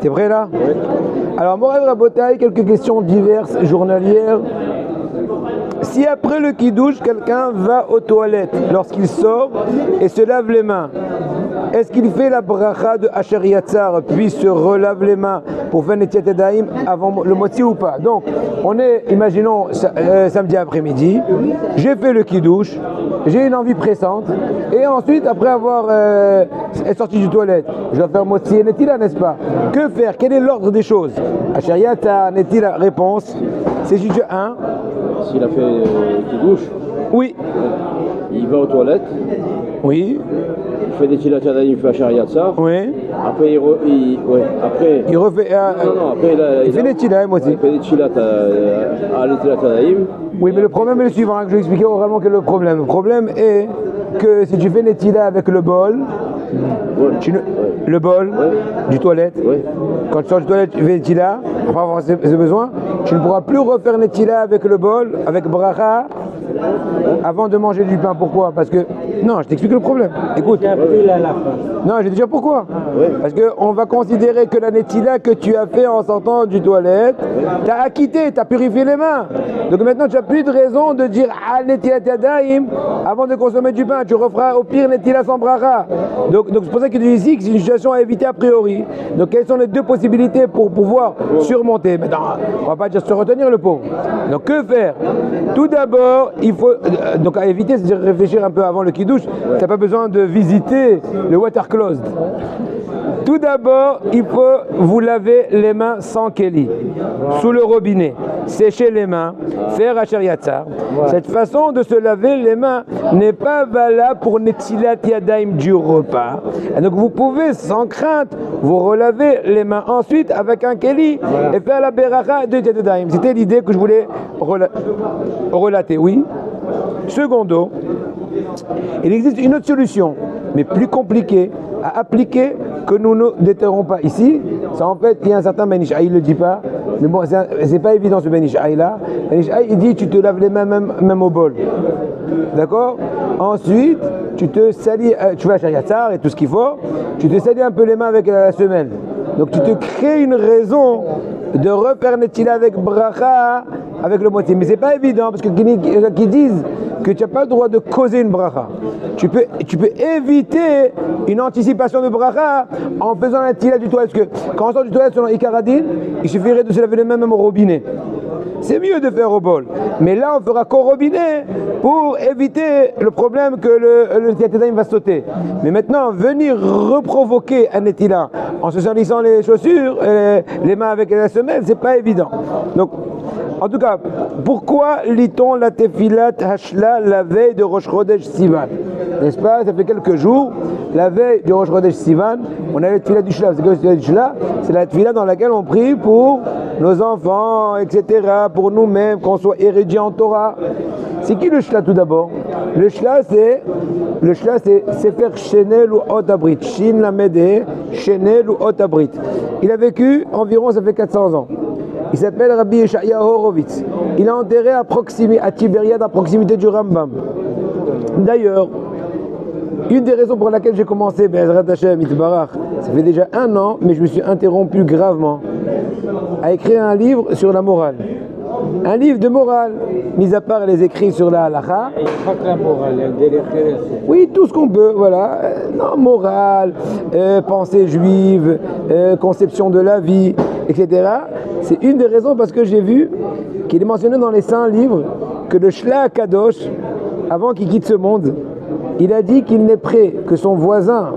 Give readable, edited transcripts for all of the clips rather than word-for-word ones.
T'es prêt là? Oui. Alors, Morav Rabotai, quelques questions diverses, journalières. Si après le kidouche, quelqu'un va aux toilettes lorsqu'il sort et se lave les mains, est-ce qu'il fait la bracha de Asher Yatzar puis se relave les mains pour faire Netilat Yadayim avant le motzi ou pas? Donc, on est, imaginons, samedi après-midi, j'ai fait le kidouche, j'ai une envie pressante, et ensuite, après avoir sorti du toilette, je dois faire motzi et Netila, n'est-ce pas? Que faire? Quel est l'ordre des choses? Asher Yatzar, Netila, réponse, c'est juste un. S'il a fait qui douche, Oui. il va aux toilettes, Oui. il fait des Tilat Yadayim, il fait Asher Yatzar. Oui. Après, Il refait. non, après, il fait des Tilaim aussi. Il fait des Tilat à Tilat Yadayim. Oui, mais le problème est le suivant, hein, que je vais expliquer oralement quel est le problème. Le problème est que si tu fais Netila avec le bol, le bol du toilette, quand tu sors du toilette, tu fais Netila, pour avoir ses besoins, tu ne pourras plus refaire Netila avec le bol, avec bracha, avant de manger du pain. Pourquoi? Parce que, non, je t'explique le problème. Écoute. Non, j'ai déjà pourquoi. Parce qu'on va considérer que la Netila que tu as fait en sortant du toilette, tu as acquitté, tu as purifié les mains. Donc maintenant, tu n'as plus de raison de dire ah, Netilat Yadayim avant de consommer du pain. Tu referas au pire Netila sans bracha. Donc c'est pour ça que tu dis ici que c'est une situation à éviter a priori. Donc quelles sont les deux possibilités pour pouvoir surmonter? Maintenant, on va pas dire se retenir le pauvre. Donc que faire? Tout d'abord, il faut donc à éviter, c'est-à-dire réfléchir un peu avant le kidouche. Tu n'as pas besoin de visiter le water closed. Tout d'abord, il faut vous laver les mains sans keli, sous le robinet, sécher les mains, faire Asher Yatzar. Cette façon de se laver les mains n'est pas valable pour Netilat Yadayim du repas. Et donc vous pouvez sans crainte vous relaver les mains ensuite avec un keli et faire la beracha de Netilat Yadayim. C'était l'idée que je voulais relater, oui. Secondo, il existe une autre solution, mais plus compliquée à appliquer que nous ne déterrons pas ici. Ça en fait, il y a un certain Ben Ish Haï, il ne le dit pas, mais bon, c'est pas évident ce Ben Ish Haï là. Ben Ish Haï, il dit tu te laves les mains même au bol. D'accord? Ensuite, tu te salis, tu vas à Shariatzar et tout ce qu'il faut, tu te salis un peu les mains avec la semelle. Donc tu te crées une raison de refaire Netila avec bracha, avec le moitié. Mais c'est pas évident parce que qui disent que tu n'as pas le droit de causer une bracha. Tu peux éviter une anticipation de bracha en faisant la Netila du toilette. Parce que quand on sort du toilette selon Ikaradin, il suffirait de se laver les mains même au robinet. C'est mieux de faire au bol. Mais là, on fera qu'au robinet pour éviter le problème que le Netilat va sauter. Mais maintenant, venir reprovoquer un Netila en se salissant les chaussures, les mains avec la semelle, c'est pas évident. Donc, en tout cas, pourquoi lit-on la Tefilat Hashla la veille de Rosh Chodesh Sivan? N'est-ce pas? Ça fait quelques jours, la veille du Rosh Chodesh Sivan, on a la Tefilat du Shla. C'est quoi la Tefilat du Shla? C'est la Tefilat dans laquelle on prie pour nos enfants, etc., pour nous-mêmes, qu'on soit érudits en Torah. C'est qui le Shla tout d'abord? Le Shla, c'est Sefer Shenel ou Otabrit. Shin Lamede, Shenel ou Otabrit. Il a vécu environ, ça fait 400 ans. Il s'appelle Rabbi Yeshaya Horowitz. Il est enterré à Tibériade, à proximité du Rambam. D'ailleurs, une des raisons pour laquelle j'ai commencé Be'ezrat Hashem Itbarach, ça fait déjà 1 an, mais je me suis interrompu gravement, à écrire un livre sur la morale. Un livre de morale, mis à part les écrits sur la halakha. Pas que la morale, oui, tout ce qu'on peut, voilà. Non, morale, pensée juive, conception de la vie, etc. C'est une des raisons parce que j'ai vu qu'il est mentionné dans les saints livres que le Shla Kadosh, avant qu'il quitte ce monde, il a dit qu'il n'est prêt que son voisin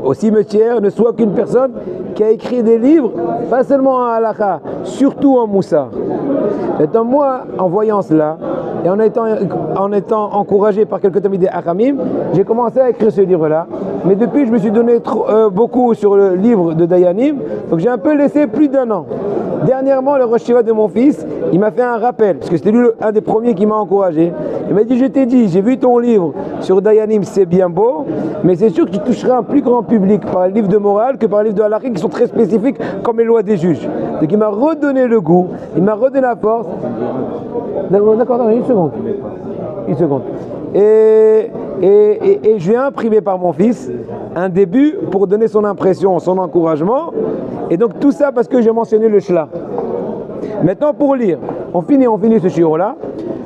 au cimetière ne soit qu'une personne qui a écrit des livres, pas seulement en halakha, surtout en moussar. Maintenant, moi, en voyant cela, et en étant encouragé par quelques tamidei Achamim, j'ai commencé à écrire ce livre-là. Mais depuis, je me suis donné beaucoup sur le livre de Dayanim, donc j'ai un peu laissé plus d'1 an. Dernièrement, le Rosh Shiva de mon fils, il m'a fait un rappel, parce que c'était lui un des premiers qui m'a encouragé. Il m'a dit, je t'ai dit, j'ai vu ton livre sur Dayanim, c'est bien beau, mais c'est sûr que tu toucheras un plus grand public par le livre de morale que par le livre de halakha qui sont très spécifiques comme les lois des juges. Donc il m'a redonné le goût, il m'a redonné la force. D'accord, une seconde. Et Et je vais imprimer par mon fils un début pour donner son impression, son encouragement. Et donc tout ça parce que j'ai mentionné le shla. Maintenant pour lire, on finit ce shiur-là.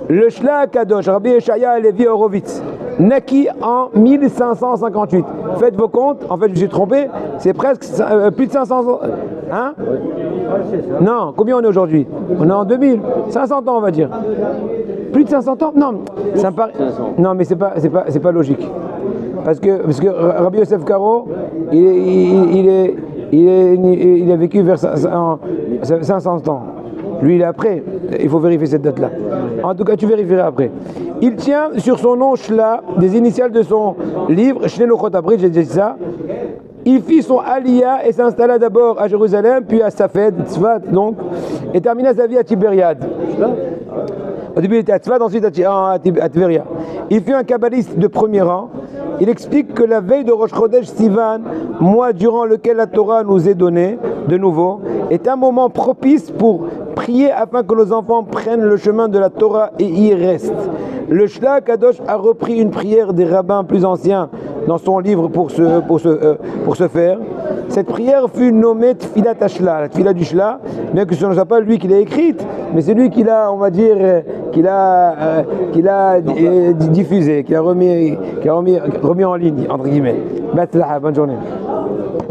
Le shla Kadosh, Rabbi Yeshaya Levi Horowitz, naquit en 1558. Faites vos comptes, en fait je me suis trompé, c'est presque plus de 500 ans. Hein? Non, combien on est aujourd'hui? On est en 2000, 500 ans on va dire. Plus de 500 ans? Non, ça me paraît... Non mais c'est pas logique. Parce que Rabbi Yosef Karo, il a vécu vers 500 ans. Lui, il est après. Il faut vérifier cette date-là. En tout cas, tu vérifieras après. Il tient sur son nom Shla, des initiales de son livre, Shnei Luchot Abrit, j'ai dit ça. Il fit son Aliyah et s'installa d'abord à Jérusalem, puis à Safed, Tzfat, donc, et termina sa vie à Tibériade. Au début, il était à Tzfat, ensuite à Tibériade. Il fut un kabbaliste de premier rang. Il explique que la veille de Rosh Chodesh Sivan, mois durant lequel la Torah nous est donnée, de nouveau, est un moment propice pour prier afin que nos enfants prennent le chemin de la Torah et y restent. Le Shla Kadosh a repris une prière des rabbins plus anciens dans son livre pour ce faire. Cette prière fut nommée Tfilat Hashla, la Tfilat du Shla, bien que ce ne soit pas lui qui l'a écrite, mais c'est lui qui l'a, on va dire, qui l'a diffusée, qui l'a remis en ligne, entre guillemets. Bonne journée.